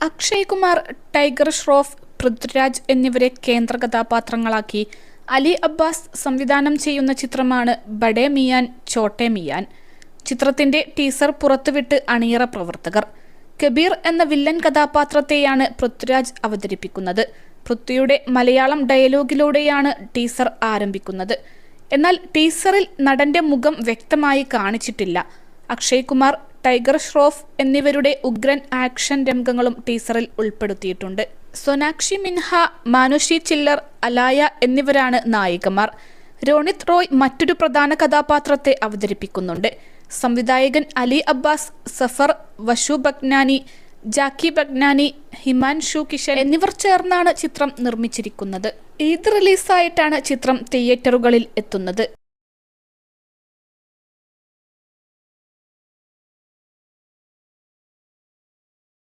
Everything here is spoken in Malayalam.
അക്ഷയ് കുമാർ, ടൈഗർ ഷ്രോഫ്, പൃഥ്വിരാജ് എന്നിവരെ കേന്ദ്ര കഥാപാത്രങ്ങളാക്കി അലി അബ്ബാസ് സംവിധാനം ചെയ്യുന്ന ചിത്രമാണ് ബഡേ മിയാൻ ചോട്ടെ മിയാൻ. ചിത്രത്തിന്റെ ടീസർ പുറത്തുവിട്ട് അണിയറ പ്രവർത്തകർ. കബീർ എന്ന വില്ലൻ കഥാപാത്രത്തെയാണ് പൃഥ്വിരാജ് അവതരിപ്പിക്കുന്നത്. പൃഥ്വിയുടെ മലയാളം ഡയലോഗിലൂടെയാണ് ടീസർ ആരംഭിക്കുന്നത്. എന്നാൽ ടീസറിൽ നടന്റെ മുഖം വ്യക്തമായി കാണിച്ചിട്ടില്ല. അക്ഷയ് കുമാർ, ടൈഗർ ഷ്രോഫ് എന്നിവരുടെ ഉഗ്രൻ ആക്ഷൻ രംഗങ്ങളും ടീസറിൽ ഉൾപ്പെടുത്തിയിട്ടുണ്ട്. സൊനാക്ഷി മിൻഹ, മാനുഷി ചില്ലർ, അലായ എന്നിവരാണ് നായികമാർ. രോണിത് റോയ് മറ്റൊരു പ്രധാന കഥാപാത്രത്തെ അവതരിപ്പിക്കുന്നുണ്ട്. സംവിധായകൻ അലി അബ്ബാസ്, സഫർ, വഷു ബഗ്നാനി, ജാക്കി ബഗ്നാനി, ഹിമാൻഷു കിഷൻ എന്നിവർ ചേർന്നാണ് ചിത്രം നിർമ്മിച്ചിരിക്കുന്നത്. ഈദ് റിലീസായിട്ടാണ് ചിത്രം തിയേറ്ററുകളിൽ എത്തുന്നത്.